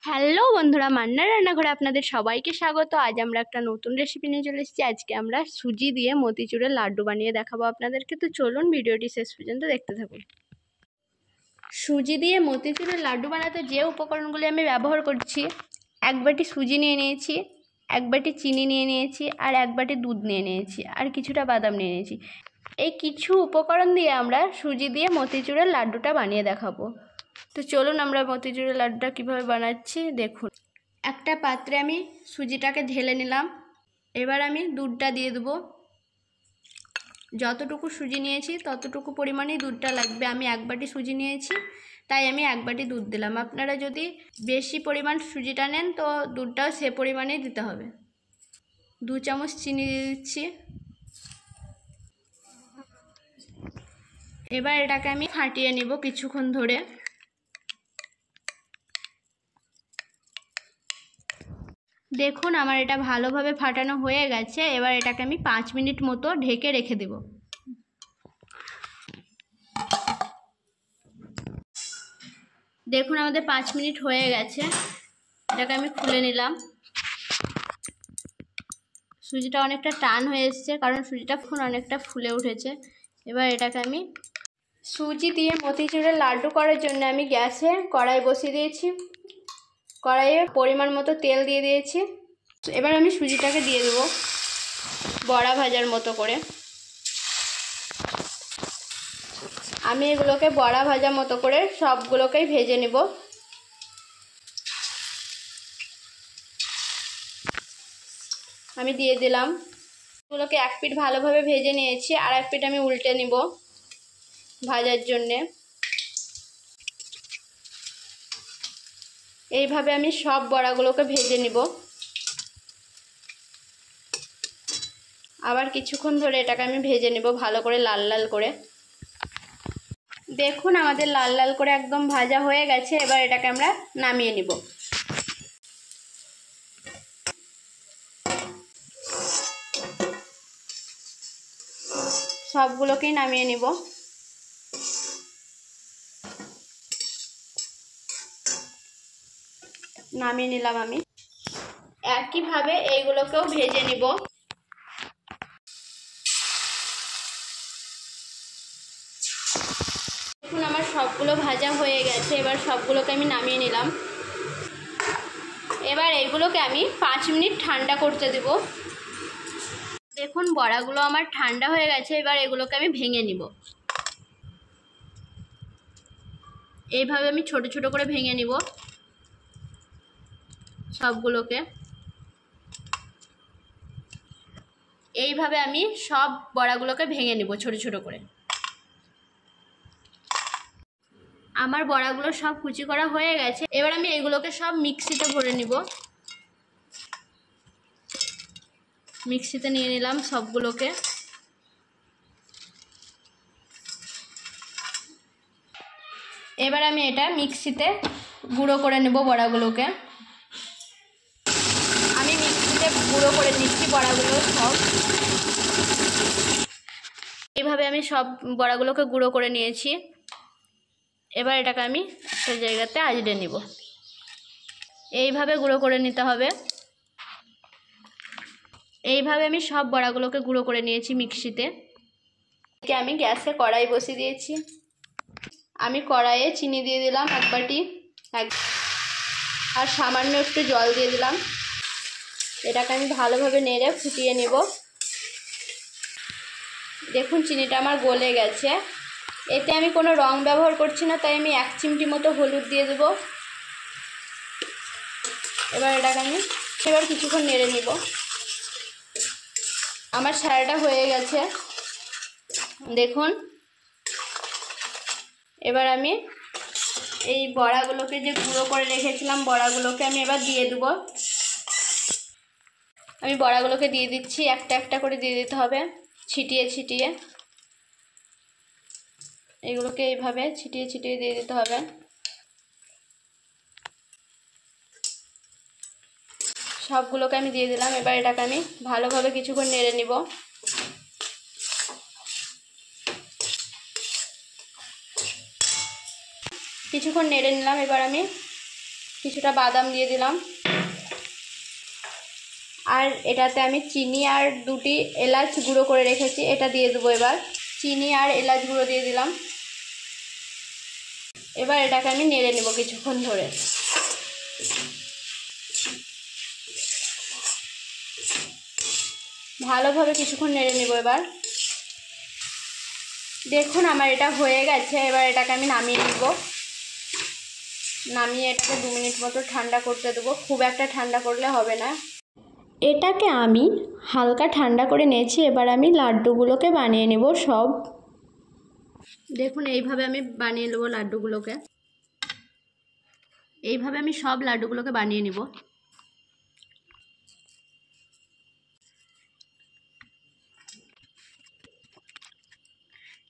Hello বন্ধুরা, মান্নার রান্নাঘরে আপনাদের সবাইকে স্বাগত। আজ আমরা একটা নতুন রেসিপি নিয়ে চলে এসেছি। আজকে আমরা সুজি দিয়ে মতিচুরের লাড্ডু বানিয়ে দেখাবো আপনাদেরকে। তো চলুন ভিডিওটি শেষ পর্যন্ত দেখতে থাকুন। সুজি দিয়ে মতিচুরের লাড্ডু বানাতে যে উপকরণগুলি আমি ব্যবহার করছি, এক বাটি সুজি নিয়ে নিয়েছি, এক বাটি চিনি নিয়ে নিয়েছি, আর এক বাটি দুধ নিয়ে নিয়েছি, আর কিছুটা বাদাম নিয়ে নিয়েছি। এই কিছু উপকরণ দিয়ে আমরা সুজি দিয়ে মতিচুরের লাড্ডুটা বানিয়ে দেখাবো। তো চলুন আমরা মতিচুরের লাড্ডুটা কীভাবে বানাচ্ছি দেখুন। একটা পাত্রে আমি সুজিটাকে ঢেলে নিলাম। এবার আমি দুধটা দিয়ে দেবো। যতটুকু সুজি নিয়েছি ততটুকু পরিমাণেই দুধটা লাগবে। আমি এক বাটি সুজি নিয়েছি, তাই আমি এক বাটি দুধ দিলাম। আপনারা যদি বেশি পরিমাণ সুজিটা নেন তো দুধটাও সে পরিমাণেই দিতে হবে। 2 চামচ চিনি দিয়ে দিচ্ছি। এবার এটাকে আমি ফাটিয়ে নিব কিছুক্ষণ ধরে। দেখুন আমার এটা ভালোভাবে ফাটানো হয়ে গেছে। এবার এটাকে আমি 5 মিনিট মতো ঢেকে রেখে দেব। দেখুন আমাদের 5 মিনিট হয়ে গেছে। এটাকে আমি খুলে নিলাম। সুজিটা অনেকটা টান হয়ে এসছে, কারণ সুজিটা অনেকটা ফুলে উঠেছে। এবার এটাকে আমি সুজি দিয়ে মতিচুরের লাড্ডু করার জন্য আমি গ্যাসে কড়াই বসিয়ে দিয়েছি। কড়াইয়ে পরিমাণ মতো তেল দিয়ে দিয়েছি। এবার আমি সুজিটাকে দিয়ে দেবো বড়া ভাজার মতো করে। আমি এগুলোকে বড়া ভাজা মতো করে সবগুলোকেই ভেজে নেব। আমি দিয়ে দিলাম। এগুলোকে এক পিঠ ভালোভাবে ভেজে নিয়েছি, আর এক পিঠ আমি উল্টে নিব ভাজার জন্যে। এইভাবে আমি সব বড়াগুলোকে ভেজে নিব। আবার কিছুক্ষণ ধরে এটাকে আমি ভেজে নেব ভালো করে, লাল লাল করে। দেখুন আমাদের লাল লাল করে একদম ভাজা হয়ে গেছে। এবার এটাকে আমরা নামিয়ে নিব। সবগুলোকেই নামিয়ে নিব। নামিয়ে নিলাম আমি। একইভাবে এইগুলোকেও ভেজে নিব। দেখুন আমার সবগুলো ভাজা হয়ে গেছে। এবার সবগুলোকে আমি নামিয়ে নিলাম। এবার এইগুলোকে আমি 5 মিনিট ঠান্ডা করতে দেব। দেখুন বড়াগুলো আমার ঠান্ডা হয়ে গেছে। এবার এগুলোকে আমি ভেঙে নিব। এইভাবে আমি ছোট ছোট করে ভেঙে নিব সবগুলোকে। এইভাবে আমি সব বড়াগুলোকে ভেঙে নিব ছোট ছোট করে। আমার বড়াগুলো সব কুচি করা হয়ে গেছে। এবার আমি এগুলোকে সব মিক্সিতে ভরে নিব। মিক্সিতে নিয়ে নিলাম সবগুলোকে। এবার আমি এটা মিক্সিতে গুঁড়ো করে নেব বড়াগুলোকে। আমি মিক্সিতে গুঁড়ো করে নিচ্ছি বড়াগুলো সব। এইভাবে আমি সব বড়াগুলোকে গুঁড়ো করে নিয়েছি। এবার এটাকে আমি একটা জায়গাতে আজড়ে নিব। এইভাবে গুঁড়ো করে নিতে হবে। এইভাবে আমি সব বড়াগুলোকে গুঁড়ো করে নিয়েছি মিক্সিতে। আমি গ্যাসে কড়াই বসিয়ে দিয়েছি। আমি কড়াইয়ে চিনি দিয়ে দিলাম 1 বাটি, আর সামান্য একটু জল দিয়ে দিলাম। এটাকে আমি ভালোভাবে নেড়ে ফুটিয়ে নেব। দেখুন চিনিটা আমার গলে গেছে। এতে আমি কোনো রং ব্যবহার করছি না, তাই আমি 1 চিমটি মতো হলুদ দিয়ে দেব। এবার এটাকে আমি কিছুক্ষণ নেড়ে নিব। আমার সারাটা হয়ে গেছে দেখুন। এবার আমি এই বড়াগুলোকে যে গুঁড়ো করে রেখেছিলাম, বড়াগুলোকে আমি এবার দিয়ে দেব। আমি বড়াগুলোকে দিয়ে দিচ্ছি। একটা একটা করে দিয়ে দিতে হবে ছিটিয়ে ছিটিয়ে। এগুলোকে এইভাবে ছিটিয়ে ছিটিয়ে দিয়ে দিতে হবে। সবগুলোকে আমি দিয়ে দিলাম। এবার এটাকে আমি ভালোভাবে কিছুক্ষণ নেড়ে নিব। কিছুক্ষণ নেড়ে নিলাম। এবার আমি কিছুটা বাদাম দিয়ে দিলাম। আর এটাতে আমি চিনি আর 2টি এলাচ গুঁড়ো করে রেখেছি, এটা দিয়ে দেবো। এবার চিনি আর এলাচ গুঁড়ো দিয়ে দিলাম। এবার এটাকে আমি নেড়ে নেব কিছুক্ষণ ধরে। ভালোভাবে কিছুক্ষণ নেড়ে নেব। এবার দেখুন আমার এটা হয়ে গেছে। এবার এটাকে আমি নামিয়ে নিব। নামিয়ে এটাকে 2 মিনিট মতো ঠান্ডা করতে দেবো, খুব একটা ঠান্ডা করলে হবে না। এটাকে আমি হালকা ঠান্ডা করে নিয়েছি। এবার আমি লাড্ডুগুলোকে বানিয়ে নেব সব। দেখুন এইভাবে আমি বানিয়ে নেব লাড্ডুগুলোকে। এইভাবে আমি সব লাড্ডুগুলোকে বানিয়ে নেব।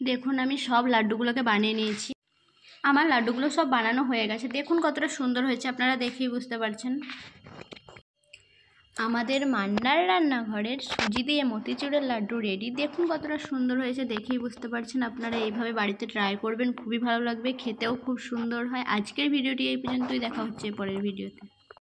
দেখুন আমি সব লাড্ডুগুলোকে বানিয়ে নিয়েছি। আমার লাড্ডুগুলো সব বানানো হয়ে গেছে। দেখুন কতটা সুন্দর হয়েছে, আপনারা দেখেই বুঝতে পারছেন। আমাদের মান্নার রান্নাঘরের সুজি দিয়ে মতিচুরের লাড্ডু রেডি। দেখুন কতটা সুন্দর হয়েছে, দেখেই বুঝতে পারছেন। আপনারা এইভাবে বাড়িতে ট্রাই করবেন, খুবই ভালো লাগবে, খেতেও খুব সুন্দর হয়। আজকের ভিডিওটি এই পর্যন্তই, দেখা হচ্ছে পরের ভিডিওতে।